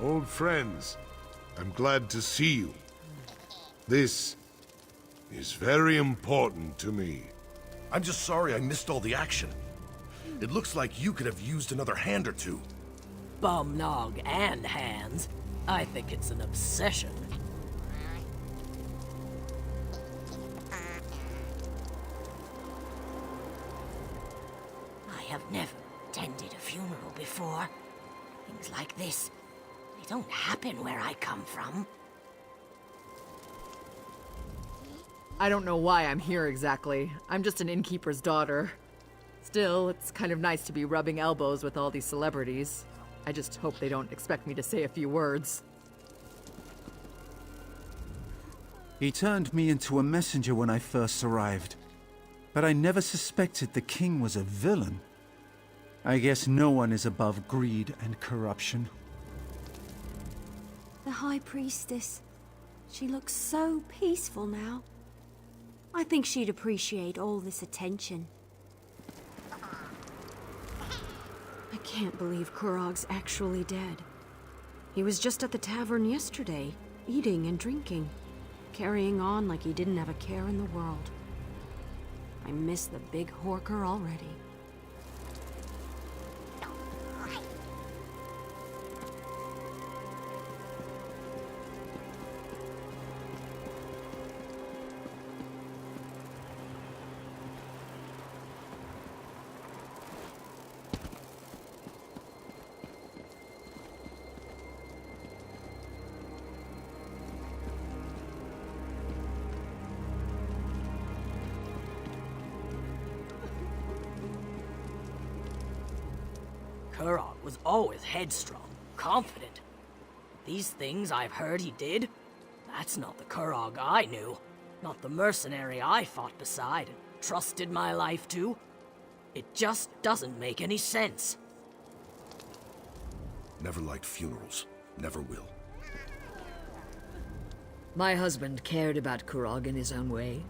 Old friends, I'm glad to see you. This is very important to me. I'm just sorry I missed all the action. It looks like you could have used another hand or two. Bum nog and hands. I think it's an obsession. I have never attended a funeral before. Things like this, they don't happen where I come from. I don't know why I'm here exactly. I'm just an innkeeper's daughter. Still, it's kind of nice to be rubbing elbows with all these celebrities. I just hope they don't expect me to say a few words. He turned me into a messenger when I first arrived, but I never suspected the king was a villain. I guess no one is above greed and corruption. The High Priestess. She looks so peaceful now. I think she'd appreciate all this attention. I can't believe Kurog's actually dead. He was just at the tavern yesterday, eating and drinking, carrying on like he didn't have a care in the world. I miss the big horker already. Kurog was always headstrong, confident. These things I've heard he did, that's not the Kurog I knew. Not the mercenary I fought beside and trusted my life to. It just doesn't make any sense. Never liked funerals. Never will. My husband cared about Kurog in his own way.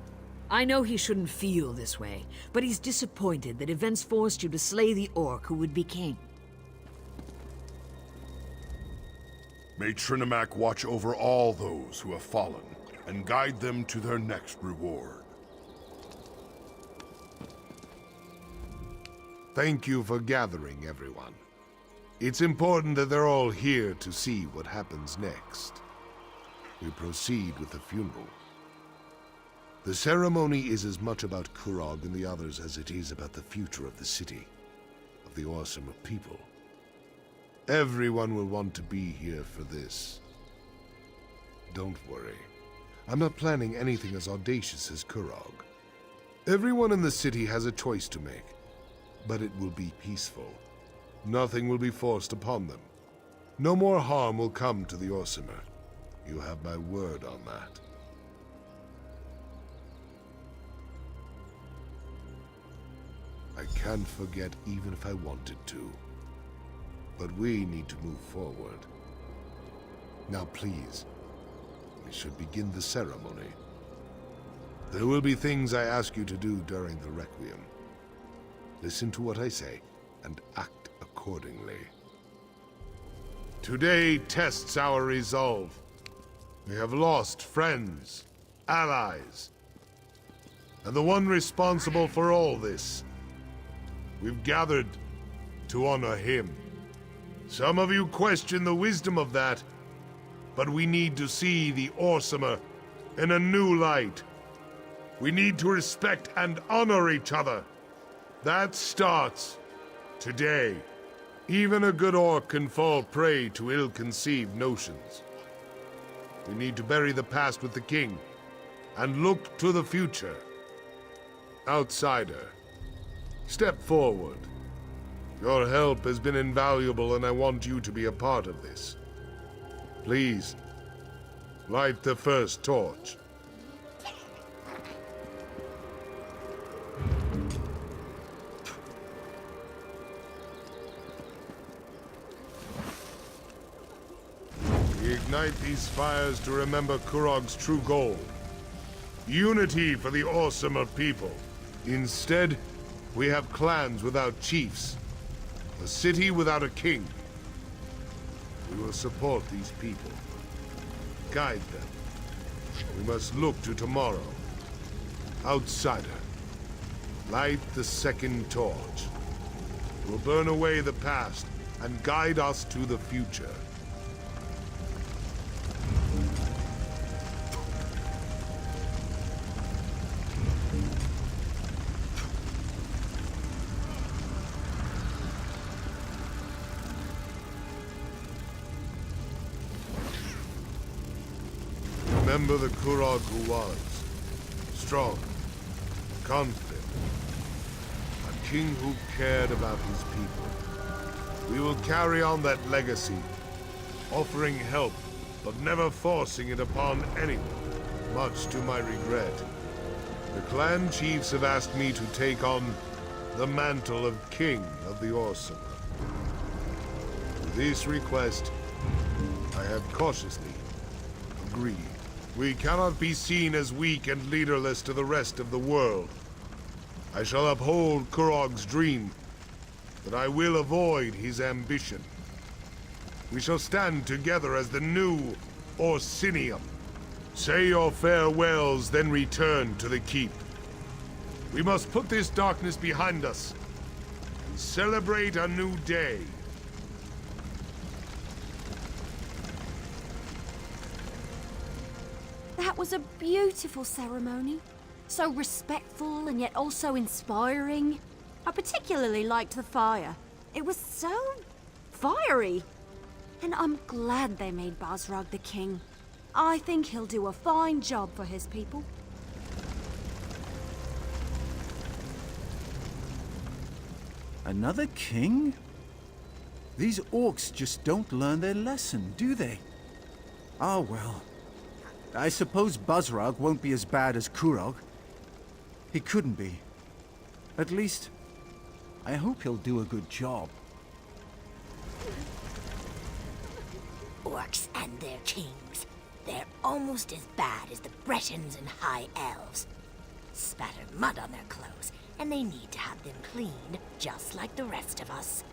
I know he shouldn't feel this way, but he's disappointed that events forced you to slay the orc who would be king. May Trinimac watch over all those who have fallen and guide them to their next reward. Thank you for gathering, everyone. It's important that they're all here to see what happens next. We proceed with the funeral. The ceremony is as much about Kurog and the others as it is about the future of the city, of the Orsimer people. Everyone will want to be here for this. Don't worry. I'm not planning anything as audacious as Kurog. Everyone in the city has a choice to make, but it will be peaceful. Nothing will be forced upon them. No more harm will come to the Orsimer. You have my word on that. I can't forget even if I wanted to. But we need to move forward. Now please, we should begin the ceremony. There will be things I ask you to do during the Requiem. Listen to what I say, and act accordingly. Today tests our resolve. We have lost friends, allies, and the one responsible for all this. We've gathered to honor him. Some of you question the wisdom of that, but we need to see the Orsimer in a new light. We need to respect and honor each other. That starts today. Even a good orc can fall prey to ill-conceived notions. We need to bury the past with the king and look to the future. Outsider, step forward. Your help has been invaluable, and I want you to be a part of this. Please, light the first torch. We ignite these fires to remember Kurog's true goal. Unity for the Orsimer people. Instead, we have clans without chiefs. A city without a king. We will support these people. Guide them. We must look to tomorrow. Outsider, light the second torch. We'll burn away the past and guide us to the future. Remember the Kurog who was. Strong, confident. A king who cared about his people. We will carry on that legacy, offering help, but never forcing it upon anyone, much to my regret. The clan chiefs have asked me to take on the mantle of King of the Orsinium. To this request, I have cautiously agreed. We cannot be seen as weak and leaderless to the rest of the world. I shall uphold Kurog's dream, but I will avoid his ambition. We shall stand together as the new Orsinium. Say your farewells, then return to the keep. We must put this darkness behind us and celebrate a new day. That was a beautiful ceremony. So respectful and yet also inspiring. I particularly liked the fire. It was so fiery. And I'm glad they made Basrag the king. I think he'll do a fine job for his people. Another king? These orcs just don't learn their lesson, do they? Ah, well. I suppose Basrag won't be as bad as Kurog. He couldn't be. At least, I hope he'll do a good job. Orcs and their kings. They're almost as bad as the Bretons and High Elves. Spatter mud on their clothes, and they need to have them cleaned, just like the rest of us.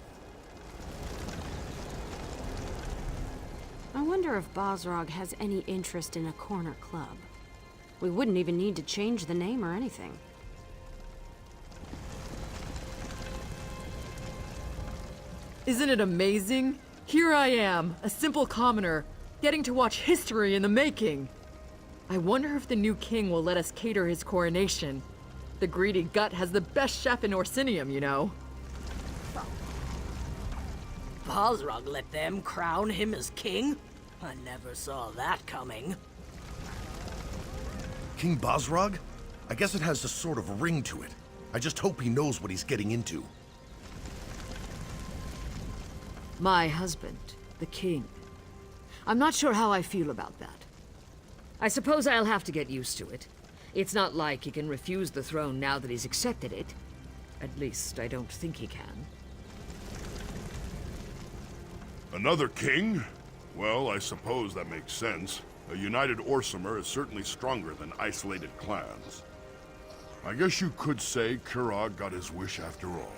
I wonder if Basrag has any interest in a corner club. We wouldn't even need to change the name or anything. Isn't it amazing? Here I am, a simple commoner, getting to watch history in the making. I wonder if the new king will let us cater his coronation. The greedy gut has the best chef in Orsinium, you know. Basrag let them crown him as king? I never saw that coming. King Basrag? I guess it has a sort of ring to it. I just hope he knows what he's getting into. My husband, the king. I'm not sure how I feel about that. I suppose I'll have to get used to it. It's not like he can refuse the throne now that he's accepted it. At least, I don't think he can. Another king? Well, I suppose that makes sense. A united Orsimer is certainly stronger than isolated clans. I guess you could say Kurog got his wish after all.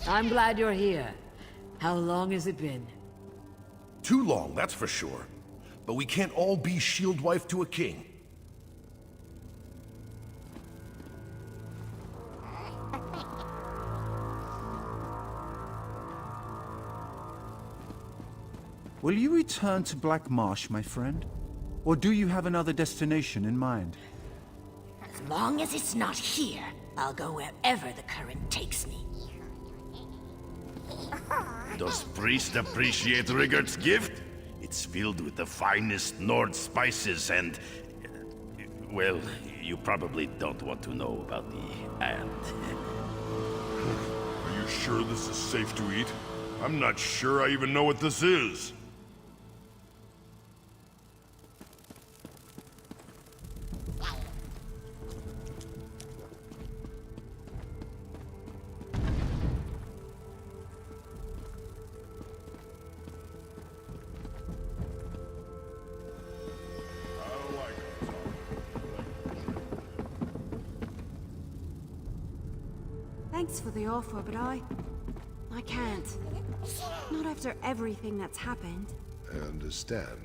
I'm glad you're here. How long has it been? Too long, that's for sure. But we can't all be shield wife to a king. Will you return to Black Marsh, my friend? Or do you have another destination in mind? As long as it's not here, I'll go wherever the current takes me. Does priest appreciate Riggert's gift? It's filled with the finest Nord spices and... well, you probably don't want to know about the ant. Are you sure this is safe to eat? I'm not sure I even know what this is. Thanks for the offer, but I can't. Not after everything that's happened. I understand.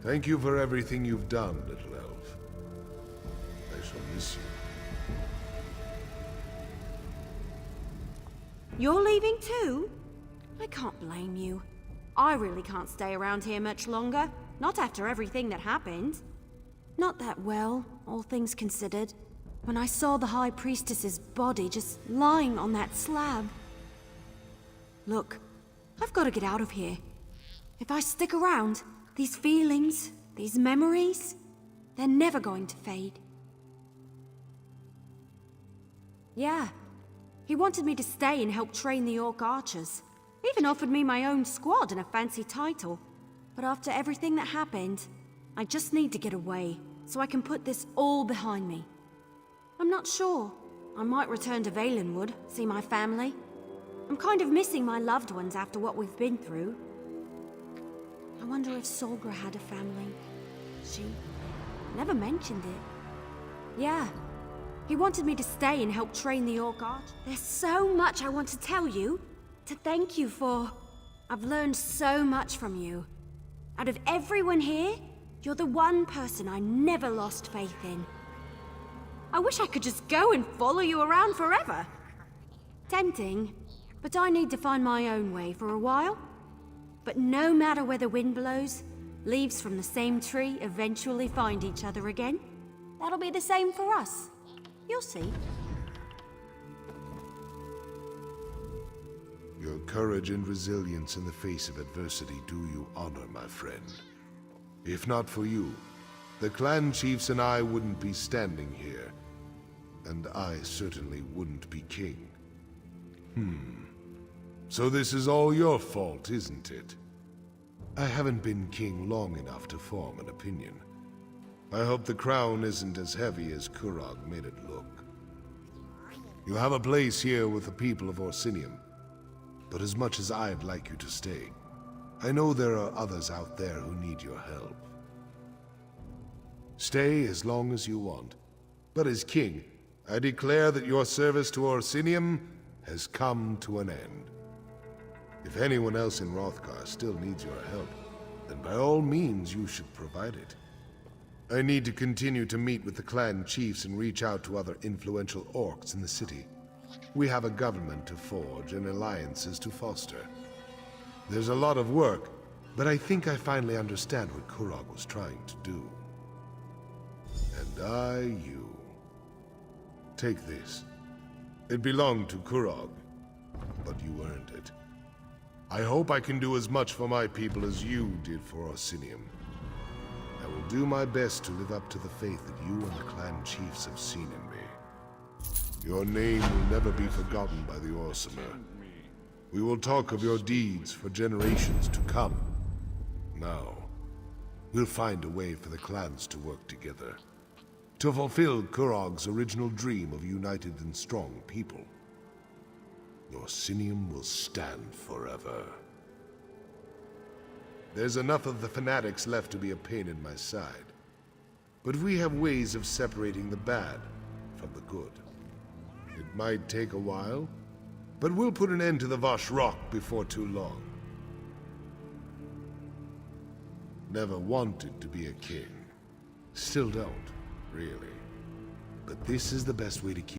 Thank you for everything you've done, little elf. I shall miss you. You're leaving too? I can't blame you. I really can't stay around here much longer. Not after everything that happened. Not that well, all things considered. When I saw the High Priestess's body just lying on that slab. Look, I've got to get out of here. If I stick around, these feelings, these memories, they're never going to fade. Yeah, he wanted me to stay and help train the Orc archers. Even offered me my own squad and a fancy title. But after everything that happened, I just need to get away, so I can put this all behind me. I'm not sure. I might return to Valenwood, see my family. I'm kind of missing my loved ones after what we've been through. I wonder if Solgra had a family. She never mentioned it. Yeah, he wanted me to stay and help train the Orc Arch. There's so much I want to tell you, to thank you for. I've learned so much from you. Out of everyone here, you're the one person I never lost faith in. I wish I could just go and follow you around forever. Tempting, but I need to find my own way for a while. But no matter where the wind blows, leaves from the same tree eventually find each other again. That'll be the same for us. You'll see. Your courage and resilience in the face of adversity do you honor, my friend. If not for you, the clan chiefs and I wouldn't be standing here. And I certainly wouldn't be king. So this is all your fault, isn't it? I haven't been king long enough to form an opinion. I hope the crown isn't as heavy as Kurog made it look. You have a place here with the people of Orsinium. But as much as I'd like you to stay, I know there are others out there who need your help. Stay as long as you want. But as king, I declare that your service to Orsinium has come to an end. If anyone else in Hrothgar still needs your help, then by all means you should provide it. I need to continue to meet with the clan chiefs and reach out to other influential orcs in the city. We have a government to forge and alliances to foster. There's a lot of work, but I think I finally understand what Kurog was trying to do. And you. Take this. It belonged to Kurog, but you earned it. I hope I can do as much for my people as you did for Orsinium. I will do my best to live up to the faith that you and the clan chiefs have seen in me. Your name will never be forgotten by the Orsimer. We will talk of your deeds for generations to come. Now, we'll find a way for the clans to work together. To fulfill Kurog's original dream of a united and strong people. Orsinium will stand forever. There's enough of the fanatics left to be a pain in my side. But we have ways of separating the bad from the good. It might take a while, but we'll put an end to the Vosh Rock before too long. Never wanted to be a king. Still don't, really. But this is the best way to keep